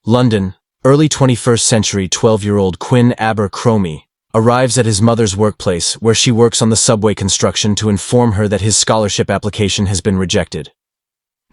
London, early 21st century 12-year-old Quinn Abercrombie arrives at his mother's workplace where she works on the subway construction to inform her that his scholarship application has been rejected.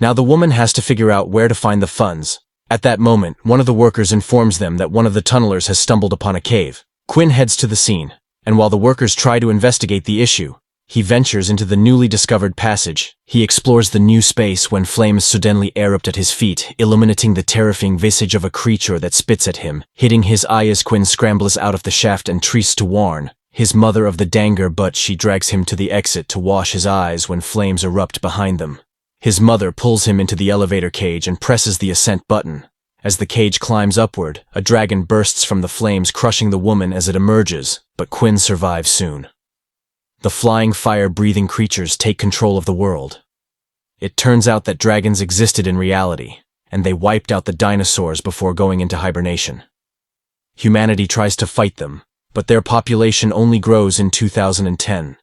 Now the woman has to figure out where to find the funds. At that moment, one of the workers informs them that one of the tunnelers has stumbled upon a cave. Quinn heads to the scene, and while the workers try to investigate the issue, he ventures into the newly discovered passage. He explores the new space when flames suddenly erupt at his feet, illuminating the terrifying visage of a creature that spits at him, hitting his eye as Quinn scrambles out of the shaft and tries to warn his mother of the danger, but she drags him to the exit to wash his eyes when flames erupt behind them. His mother pulls him into the elevator cage and presses the ascent button. As the cage climbs upward, a dragon bursts from the flames, crushing the woman as it emerges, but Quinn survives soon. The flying, fire-breathing creatures take control of the world. It turns out that dragons existed in reality, and they wiped out the dinosaurs before going into hibernation. Humanity tries to fight them, but their population only grows in 2010.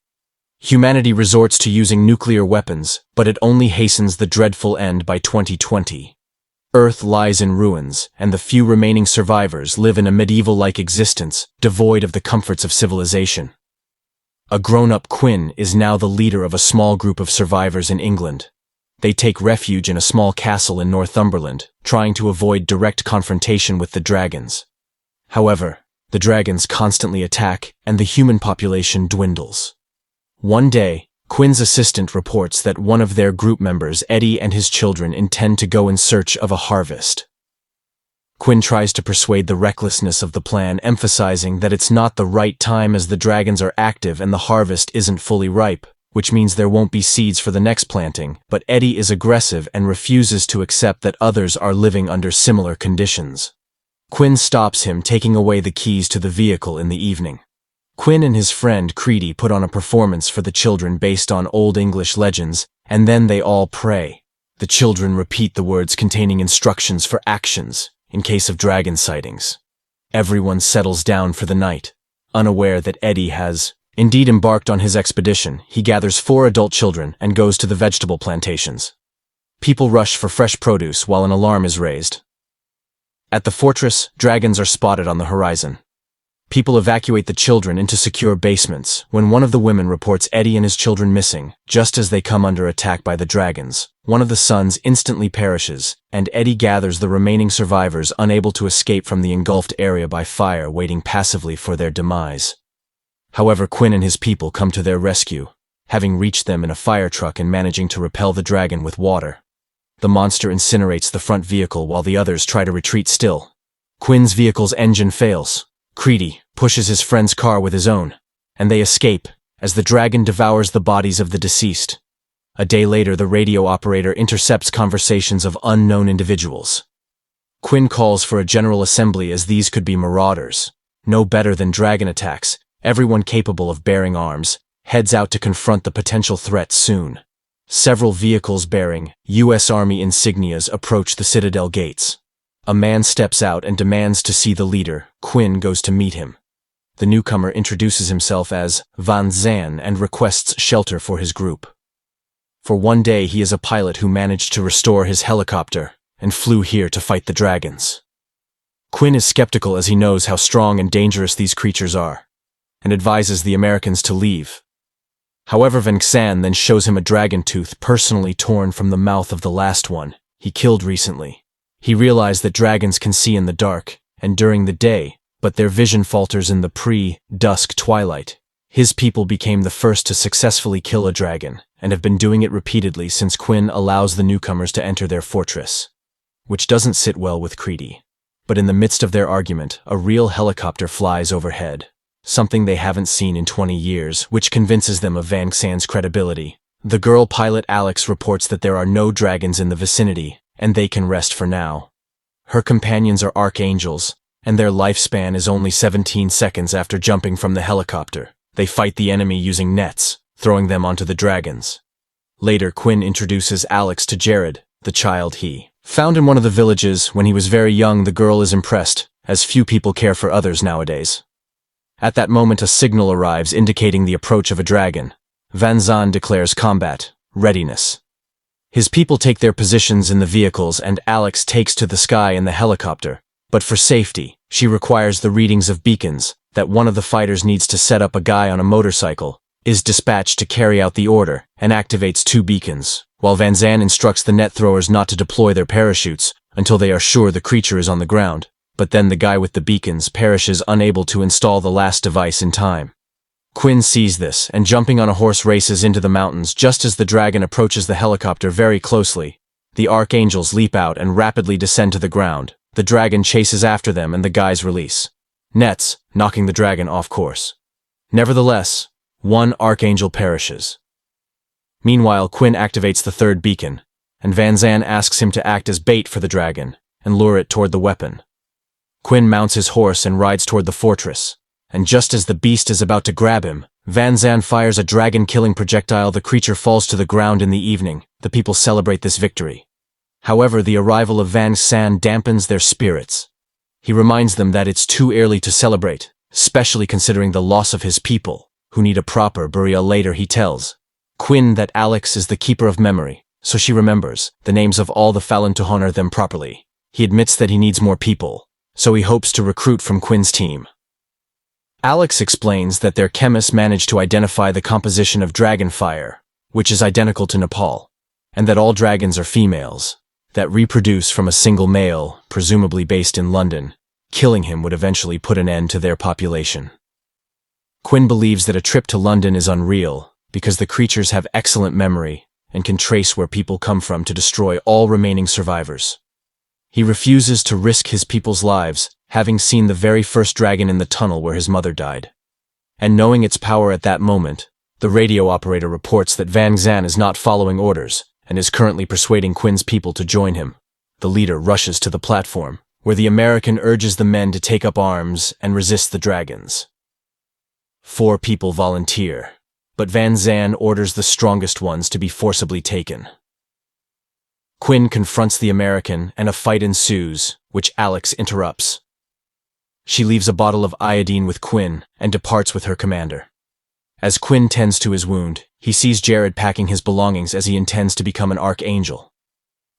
Humanity resorts to using nuclear weapons, but it only hastens the dreadful end by 2020. Earth lies in ruins, and the few remaining survivors live in a medieval-like existence, devoid of the comforts of civilization. A grown-up Quinn is now the leader of a small group of survivors in England. They take refuge in a small castle in Northumberland, trying to avoid direct confrontation with the dragons. However, the dragons constantly attack, and the human population dwindles. One day, Quinn's assistant reports that one of their group members, Eddie, and his children intend to go in search of a harvest. Quinn tries to persuade the recklessness of the plan, emphasizing that it's not the right time as the dragons are active and the harvest isn't fully ripe, which means there won't be seeds for the next planting, but Eddie is aggressive and refuses to accept that others are living under similar conditions. Quinn stops him, taking away the keys to the vehicle in the evening. Quinn and his friend Creedy put on a performance for the children based on Old English legends, and then they all pray. The children repeat the words containing instructions for actions in case of dragon sightings. Everyone settles down for the night, unaware that Eddie has indeed embarked on his expedition. He gathers 4 adult children and goes to the vegetable plantations. People rush for fresh produce while an alarm is raised. At the fortress, dragons are spotted on the horizon. People evacuate the children into secure basements when one of the women reports Eddie and his children missing. Just as they come under attack by the dragons, one of the sons instantly perishes, and Eddie gathers the remaining survivors unable to escape from the engulfed area by fire, waiting passively for their demise. However, Quinn and his people come to their rescue, having reached them in a fire truck and managing to repel the dragon with water. The monster incinerates the front vehicle while the others try to retreat still. Quinn's vehicle's engine fails. Creedy pushes his friend's car with his own, and they escape as the dragon devours the bodies of the deceased. A day later, the radio operator intercepts conversations of unknown individuals. Quinn calls for a general assembly as these could be marauders, no better than dragon attacks. Everyone capable of bearing arms heads out to confront the potential threat soon. Several vehicles bearing U.S. Army insignias approach the citadel gates. A man steps out and demands to see the leader. Quinn goes to meet him. The newcomer introduces himself as Van Zan and requests shelter for his group. For one day, he is a pilot who managed to restore his helicopter and flew here to fight the dragons. Quinn is skeptical as he knows how strong and dangerous these creatures are, and advises the Americans to leave. However, Van Zan then shows him a dragon tooth personally torn from the mouth of the last one he killed recently. He realized that dragons can see in the dark and during the day, but their vision falters in the pre-dusk twilight. His people became the first to successfully kill a dragon, and have been doing it repeatedly since Quinn allows the newcomers to enter their fortress, which doesn't sit well with Creedy. But in the midst of their argument, a real helicopter flies overhead, something they haven't seen in 20 years, which convinces them of Van Zan's credibility. The girl pilot Alex reports that there are no dragons in the vicinity, and they can rest for now. Her companions are archangels, and their lifespan is only 17 seconds after jumping from the helicopter. They fight the enemy using nets, throwing them onto the dragons. Later, Quinn introduces Alex to Jared, the child he found in one of the villages when he was very young. The girl is impressed, as few people care for others nowadays. At that moment, a signal arrives indicating the approach of a dragon. Van Zan declares combat readiness. His people take their positions in the vehicles and Alex takes to the sky in the helicopter. But for safety, she requires the readings of beacons that one of the fighters needs to set up. A guy on a motorcycle is dispatched to carry out the order and activates 2 beacons, while Van Zan instructs the net throwers not to deploy their parachutes until they are sure the creature is on the ground. But then the guy with the beacons perishes unable to install the last device in time. Quinn sees this and jumping on a horse races into the mountains just as the dragon approaches the helicopter very closely. The archangels leap out and rapidly descend to the ground. The dragon chases after them and the guys release nets, knocking the dragon off course. Nevertheless, 1 archangel perishes. Meanwhile, Quinn activates the 3rd beacon, and Van Zan asks him to act as bait for the dragon and lure it toward the weapon. Quinn mounts his horse and rides toward the fortress, and just as the beast is about to grab him, Van Zan fires a dragon-killing projectile. The creature falls to the ground. In the evening, the people celebrate this victory. However, the arrival of Van Zan dampens their spirits. He reminds them that it's too early to celebrate, especially considering the loss of his people, who need a proper burial. Later he tells Quinn that Alex is the keeper of memory, so she remembers the names of all the Fallen to honor them properly. He admits that he needs more people, so he hopes to recruit from Quinn's team. Alex explains that their chemists managed to identify the composition of dragon fire, which is identical to Nepal, and that all dragons are females, that reproduce from a single male, presumably based in London. Killing him would eventually put an end to their population. Quinn believes that a trip to London is unreal, because the creatures have excellent memory and can trace where people come from to destroy all remaining survivors. He refuses to risk his people's lives, having seen the very first dragon in the tunnel where his mother died. And knowing its power at that moment, the radio operator reports that Van Zan is not following orders and is currently persuading Quinn's people to join him. The leader rushes to the platform, where the American urges the men to take up arms and resist the dragons. 4 people volunteer, but Van Zan orders the strongest ones to be forcibly taken. Quinn confronts the American and a fight ensues, which Alex interrupts. She leaves a bottle of iodine with Quinn and departs with her commander. As Quinn tends to his wound, he sees Jared packing his belongings as he intends to become an archangel.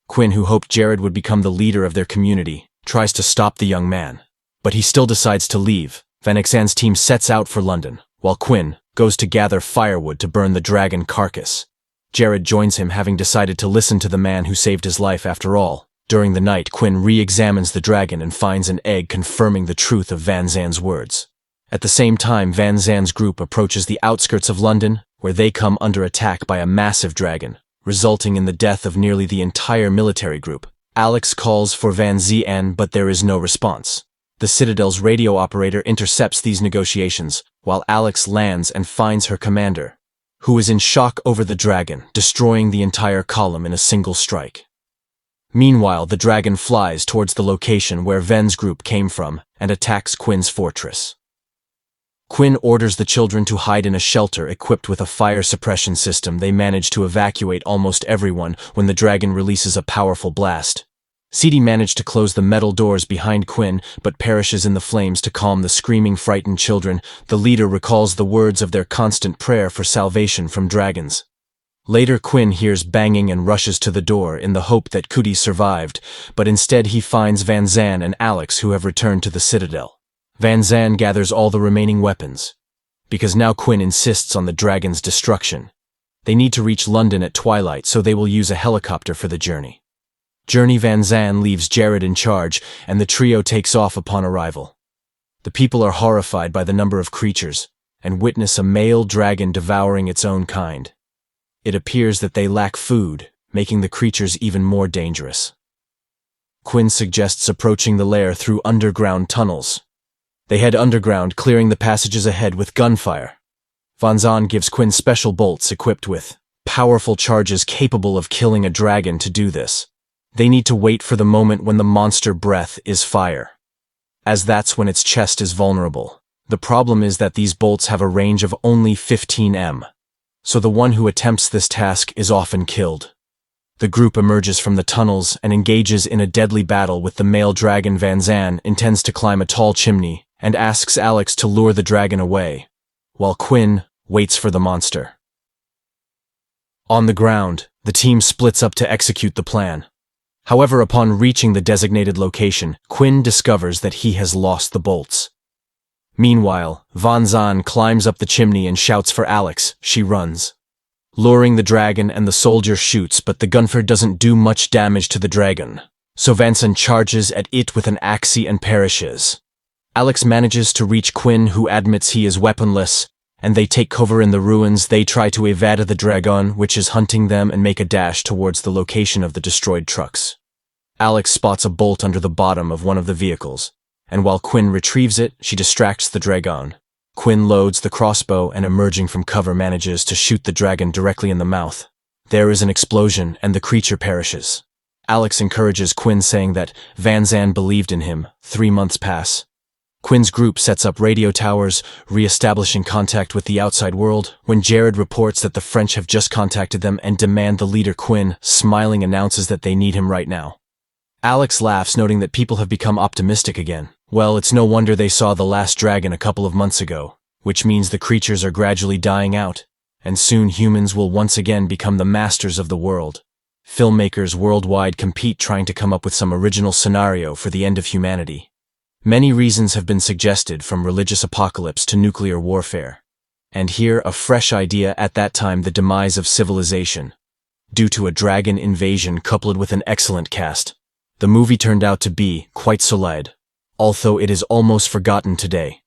Quinn, who hoped Jared would become the leader of their community, tries to stop the young man, but he still decides to leave. Van Zan's team sets out for London, while Quinn goes to gather firewood to burn the dragon carcass. Jared joins him, having decided to listen to the man who saved his life after all. During the night, Quinn re-examines the dragon and finds an egg confirming the truth of Van Zan's words. At the same time, Van Zan's group approaches the outskirts of London, where they come under attack by a massive dragon, resulting in the death of nearly the entire military group. Alex calls for Van Zan, but there is no response. The Citadel's radio operator intercepts these negotiations, while Alex lands and finds her commander, who is in shock over the dragon, destroying the entire column in a single strike. Meanwhile, the dragon flies towards the location where Ven's group came from and attacks Quinn's fortress. Quinn orders the children to hide in a shelter equipped with a fire suppression system. They manage to evacuate almost everyone when the dragon releases a powerful blast. Ceedy managed to close the metal doors behind Quinn, but perishes in the flames. To calm the screaming, frightened children, the leader recalls the words of their constant prayer for salvation from dragons. Later, Quinn hears banging and rushes to the door in the hope that Cootie survived, but instead he finds Van Zan and Alex, who have returned to the Citadel. Van Zan gathers all the remaining weapons, because now Quinn insists on the dragon's destruction. They need to reach London at twilight, so they will use a helicopter for the journey. Van Zan leaves Jared in charge, and the trio takes off upon arrival. The people are horrified by the number of creatures, and witness a male dragon devouring its own kind. It appears that they lack food, making the creatures even more dangerous. Quinn suggests approaching the lair through underground tunnels. They head underground, clearing the passages ahead with gunfire. Van Zan gives Quinn special bolts equipped with powerful charges capable of killing a dragon. To do this, they need to wait for the moment when the monster breath is fire, as that's when its chest is vulnerable. The problem is that these bolts have a range of only 15 m, so the one who attempts this task is often killed. The group emerges from the tunnels and engages in a deadly battle with the male dragon. Van Zan intends to climb a tall chimney and asks Alex to lure the dragon away, while Quinn waits for the monster. On the ground, The team splits up to execute the plan. However, upon reaching the designated location, Quinn discovers that he has lost the bolts. Meanwhile, Van Zan climbs up the chimney and shouts for Alex. She runs, luring the dragon, and the soldier shoots, but the gunfire doesn't do much damage to the dragon. So Van Zan charges at it with an axe and perishes. Alex manages to reach Quinn, who admits he is weaponless, and they take cover in the ruins. They try to evade the dragon, which is hunting them, and make a dash towards the location of the destroyed trucks. Alex spots a bolt under the bottom of one of the vehicles, and while Quinn retrieves it, she distracts the dragon. Quinn loads the crossbow and, emerging from cover, manages to shoot the dragon directly in the mouth. There is an explosion, and the creature perishes. Alex encourages Quinn, saying that Van Zan believed in him. 3 months pass. Quinn's group sets up radio towers, re-establishing contact with the outside world, when Jared reports that the French have just contacted them and demand the leader. Quinn, smiling, announces that they need him right now. Alex laughs, noting that people have become optimistic again. Well, it's no wonder. They saw the last dragon a couple of months ago, which means the creatures are gradually dying out, and soon humans will once again become the masters of the world. Filmmakers worldwide compete, trying to come up with some original scenario for the end of humanity. Many reasons have been suggested, from religious apocalypse to nuclear warfare. And here, a fresh idea: at that time, the demise of civilization, due to a dragon invasion coupled with an excellent cast. The movie turned out to be quite solid, although it is almost forgotten today.